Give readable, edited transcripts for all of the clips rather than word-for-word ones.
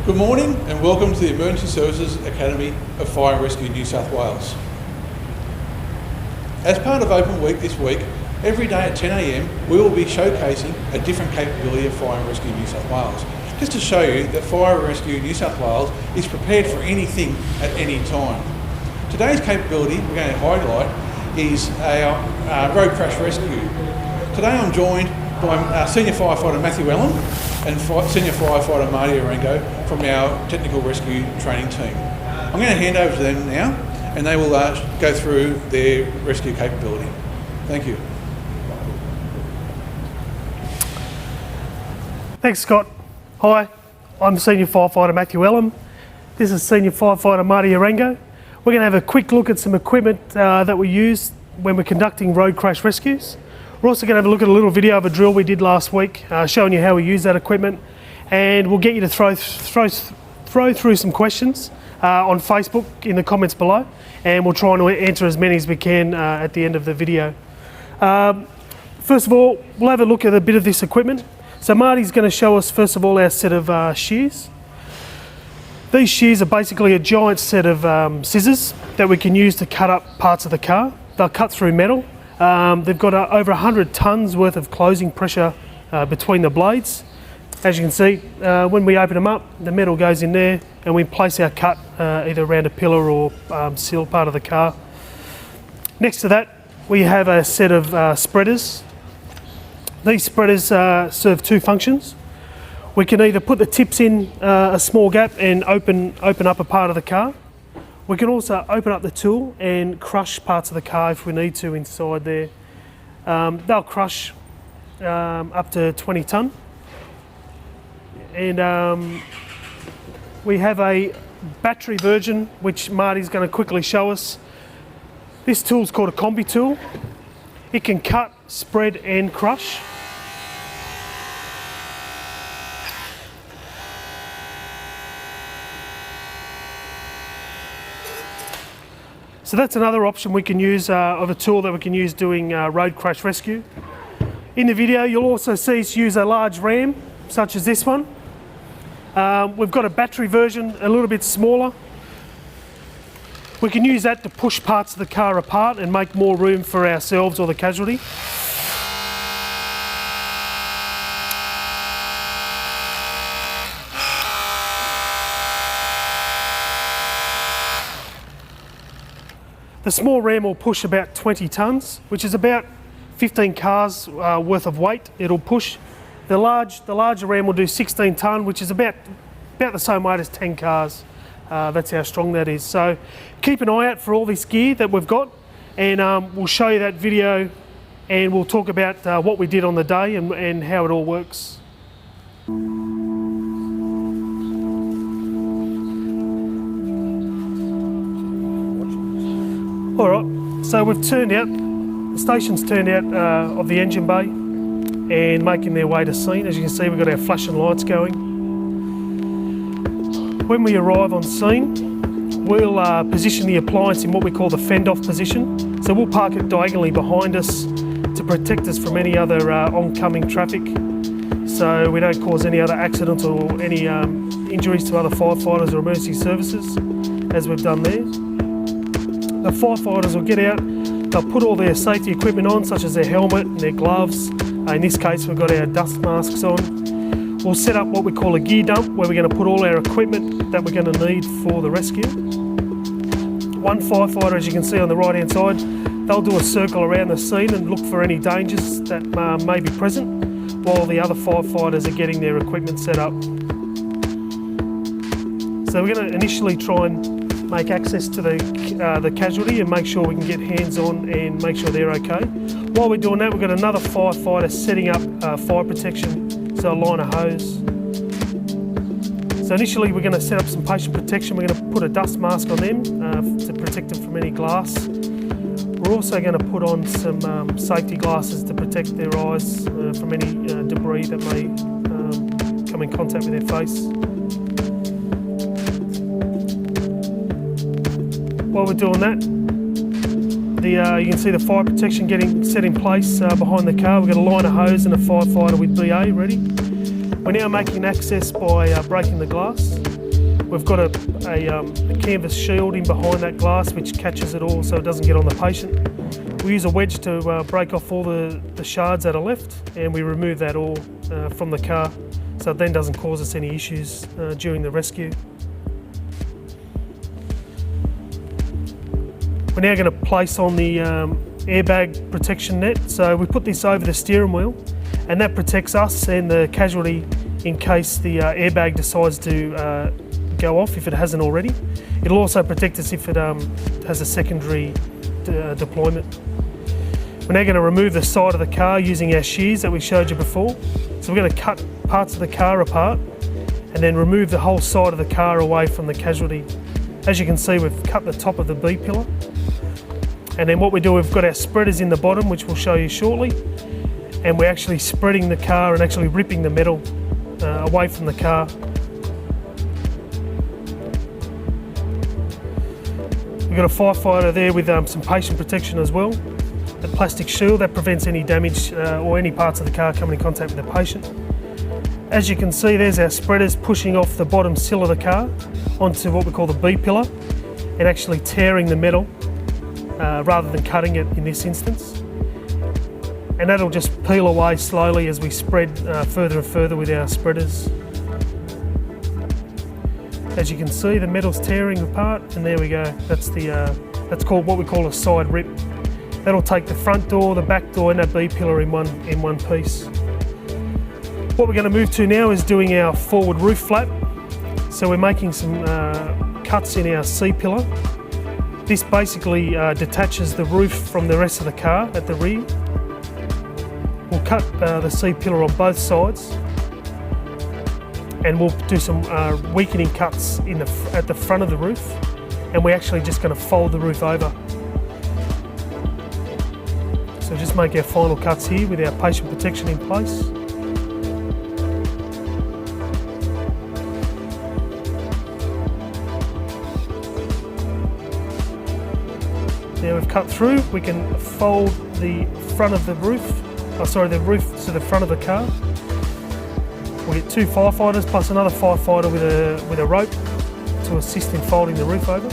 Good morning and welcome to the Emergency Services Academy of Fire and Rescue New South Wales. As part of Open Week this week, every day at 10 a.m. we will be showcasing a different capability of Fire and Rescue New South Wales, just to show you that Fire and Rescue New South Wales is prepared for anything at any time. Today's capability we're going to highlight is our road crash rescue. Today I'm joined by Senior Firefighter Matthew Allen and Senior Firefighter Marty Arango from our Technical Rescue Training team. I'm going to hand over to them now and they will go through their rescue capability. Thank you. Thanks, Scott. Hi, I'm Senior Firefighter Matthew Allen. This is Senior Firefighter Marty Arango. We're going to have a quick look at some equipment that we use when we're conducting road crash rescues. We're also going to have a look at a little video of a drill we did last week, showing you how we use that equipment, and we'll get you to throw through some questions on Facebook in the comments below, and we'll try and answer as many as we can at the end of the video. First of all, we'll have a look at a bit of this equipment. So Marty's going to show us first of all our set of shears. These shears are basically a giant set of scissors that we can use to cut up parts of the car. They'll cut through metal. They've got over 100 tonnes worth of closing pressure between the blades. As you can see, when we open them up, the metal goes in there and we place our cut either around a pillar or seal part of the car. Next to that, we have a set of spreaders. These spreaders serve two functions. We can either put the tips in a small gap and open up a part of the car. We can also open up the tool and crush parts of the car if we need to inside there. They'll crush up to 20 tonne. And we have a battery version which Marty's going to quickly show us. This tool's called a Combi Tool. It can cut, spread and crush. So that's another option we can use of a tool that we can use doing road crash rescue. In the video you'll also see us use a large ram such as this one. We've got a battery version a little bit smaller. We can use that to push parts of the car apart and make more room for ourselves or the casualty. The small ram will push about 20 tonnes, which is about 15 cars worth of weight it'll push. The larger ram will do 16 tonne, which is about the same weight as 10 cars. That's how strong that is. So keep an eye out for all this gear that we've got, and we'll show you that video and we'll talk about what we did on the day and how it all works. Alright, so we've the station's turned out of the engine bay and making their way to scene. As you can see, we've got our flashing lights going. When we arrive on scene, we'll position the appliance in what we call the fend-off position. So we'll park it diagonally behind us to protect us from any other oncoming traffic, so we don't cause any other accidents or any injuries to other firefighters or emergency services, as we've done there. The firefighters will get out, they'll put all their safety equipment on, such as their helmet and their gloves. In this case, we've got our dust masks on. We'll set up what we call a gear dump, where we're going to put all our equipment that we're going to need for the rescue. One firefighter, as you can see on the right hand side, they'll do a circle around the scene and look for any dangers that may be present, while the other firefighters are getting their equipment set up. So we're going to initially try and make access to the casualty and make sure we can get hands on and make sure they're okay. While we're doing that, we've got another firefighter setting up fire protection, so a line of hose. So initially we're going to set up some patient protection. We're going to put a dust mask on them to protect them from any glass. We're also going to put on some safety glasses to protect their eyes from any debris that may come in contact with their face. While we're doing that, you can see the fire protection getting set in place behind the car. We've got a line of hose and a firefighter with BA ready. We're now making access by breaking the glass. We've got a canvas shield in behind that glass which catches it all so it doesn't get on the patient. We use a wedge to break off all the shards that are left, and we remove that all from the car so it then doesn't cause us any issues during the rescue. We're now going to place on the Airbag Protection Net. So we put this over the steering wheel, and that protects us and the casualty in case the airbag decides to go off if it hasn't already. It'll also protect us if it has a secondary deployment. We're now going to remove the side of the car using our shears that we showed you before. So we're going to cut parts of the car apart and then remove the whole side of the car away from the casualty. As you can see, we've cut the top of the B pillar. And then what we do, we've got our spreaders in the bottom, which we'll show you shortly. And we're actually spreading the car and actually ripping the metal away from the car. We've got a firefighter there with some patient protection as well. A plastic shield that prevents any damage or any parts of the car coming in contact with the patient. As you can see, there's our spreaders pushing off the bottom sill of the car onto what we call the B pillar and actually tearing the metal rather than cutting it in this instance. And that'll just peel away slowly as we spread further and further with our spreaders. As you can see, the metal's tearing apart, and there we go. That's called what we call a side rip. That'll take the front door, the back door, and that B pillar in one piece. What we're going to move to now is doing our forward roof flap. So we're making some cuts in our C pillar. This basically detaches the roof from the rest of the car at the rear. We'll cut the C pillar on both sides, and we'll do some weakening cuts at the front of the roof, and we're actually just going to fold the roof over. So just make our final cuts here with our patient protection in place. Now we've cut through, we can fold the front of the roof, the roof to the front of the car. We'll get 2 firefighters plus another firefighter with a rope to assist in folding the roof over.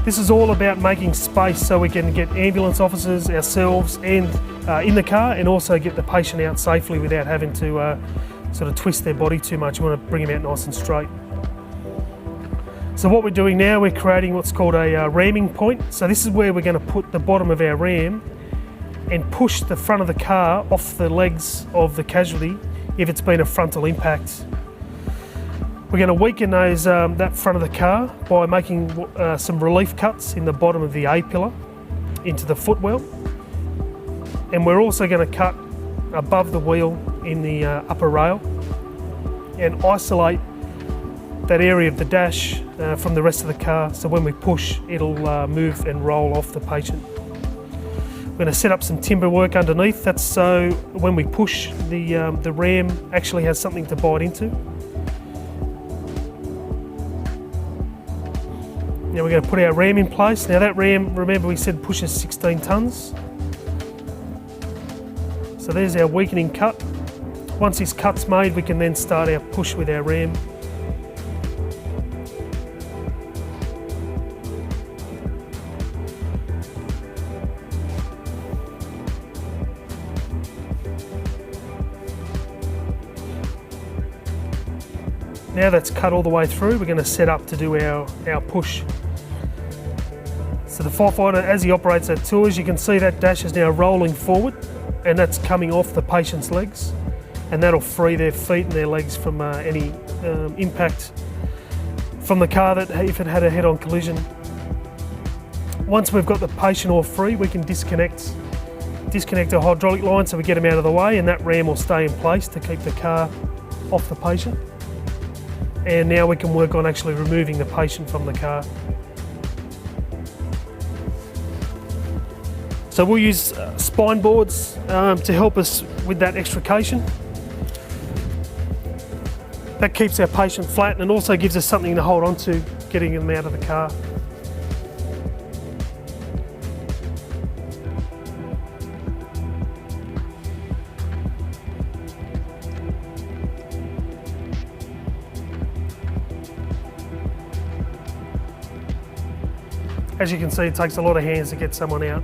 This is all about making space so we can get ambulance officers, ourselves, and in the car, and also get the patient out safely without having to sort of twist their body too much. We want to bring them out nice and straight. So what we're doing now, we're creating what's called a Reaming Point. So this is where we're going to put the bottom of our ram and push the front of the car off the legs of the casualty if it's been a frontal impact. We're going to weaken that front of the car by making some relief cuts in the bottom of the A pillar into the footwell. And we're also going to cut above the wheel in the upper rail and isolate that area of the dash from the rest of the car, so when we push it'll move and roll off the patient. We're going to set up some timber work underneath, that's so when we push the ram actually has something to bite into. Now we're going to put our ram in place. Now that ram, remember we said pushes 16 tonnes. So there's our weakening cut. Once this cut's made, we can then start our push with our ram. Now that's cut all the way through, we're going to set up to do our push. So the firefighter, as he operates that tool, as you can see that dash is now rolling forward and that's coming off the patient's legs, and that'll free their feet and their legs from any impact from the car that if it had a head-on collision. Once we've got the patient all free, we can disconnect our hydraulic line so we get them out of the way, and that ram will stay in place to keep the car off the patient. And now we can work on actually removing the patient from the car. So we'll use spine boards to help us with that extrication. That keeps our patient flat and also gives us something to hold on to getting them out of the car. As you can see, it takes a lot of hands to get someone out.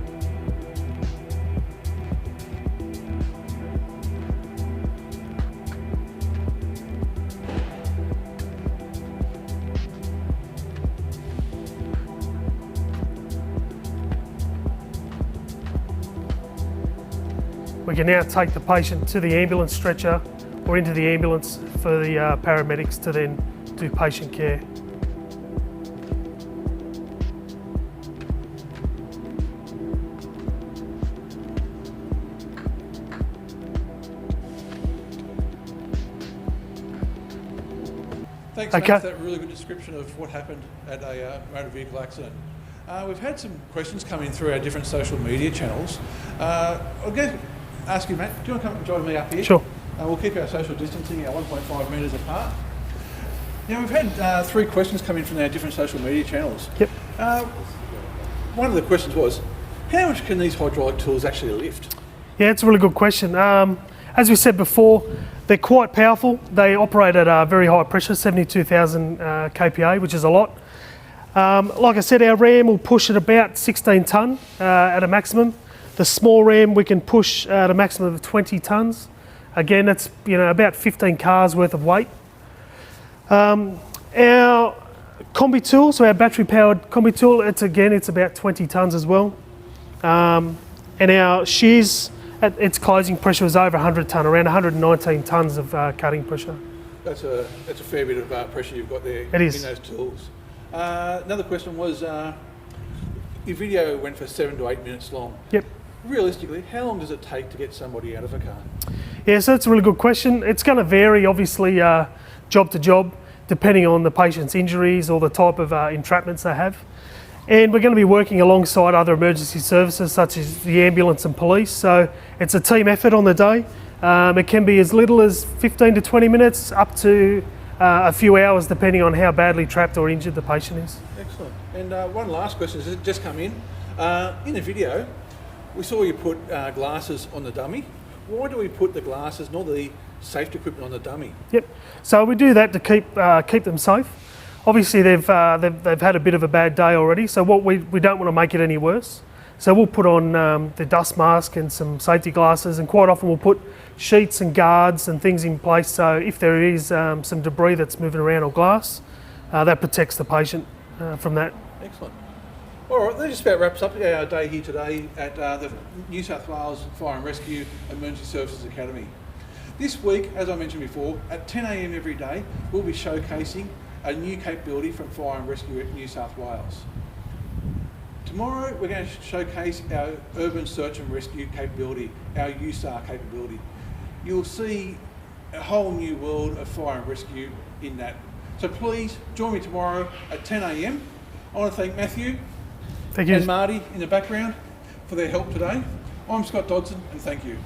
We can now take the patient to the ambulance stretcher or into the ambulance for the paramedics to then do patient care. Thanks, Matt, for that really good description of what happened at a motor vehicle accident. We've had some questions coming through our different social media channels. I'll ask you, Matt, do you want to come and join me up here? Sure. We'll keep our social distancing, our 1.5 metres apart. Now, we've had 3 questions come in from our different social media channels. Yep. One of the questions was, how much can these hydraulic tools actually lift? Yeah, it's a really good question. As we said before, they're quite powerful. They operate at a very high pressure, 72,000 kPa, which is a lot. Like I said, our ram will push at about 16 tonne at a maximum. The small ram we can push at a maximum of 20 tonnes. Again, that's about 15 cars worth of weight. Our Combi Tool, so our battery powered Combi Tool, it's about 20 tonnes as well. And our shears, its closing pressure is over 100 tonne, around 119 tonnes of cutting pressure. That's a fair bit of pressure you've got there in those tools. Another question was, your video went for 7 to 8 minutes long. Yep. Realistically, how long does it take to get somebody out of a car? Yeah, so that's a really good question. It's going to vary, obviously, job to job, depending on the patient's injuries or the type of entrapments they have. And we're going to be working alongside other emergency services such as the ambulance and police. So it's a team effort on the day. It can be as little as 15 to 20 minutes up to a few hours depending on how badly trapped or injured the patient is. Excellent. And one last question has just come in. In the video, we saw you put glasses on the dummy. Why do we put the glasses, not the safety equipment, on the dummy? Yep. So we do that to keep them safe. Obviously, they've had a bit of a bad day already, so we don't want to make it any worse. So we'll put on the dust mask and some safety glasses, and quite often we'll put sheets and guards and things in place, so if there is some debris that's moving around or glass, that protects the patient from that. Excellent. All right, that just about wraps up our day here today at the New South Wales Fire and Rescue Emergency Services Academy. This week, as I mentioned before, at 10 a.m. every day, we'll be showcasing a new capability from Fire and Rescue at New South Wales. Tomorrow, we're going to showcase our urban search and rescue capability, our USAR capability. You'll see a whole new world of fire and rescue in that. So please join me tomorrow at 10 a.m. I want to thank Matthew and Marty in the background for their help today. I'm Scott Dodson, and thank you.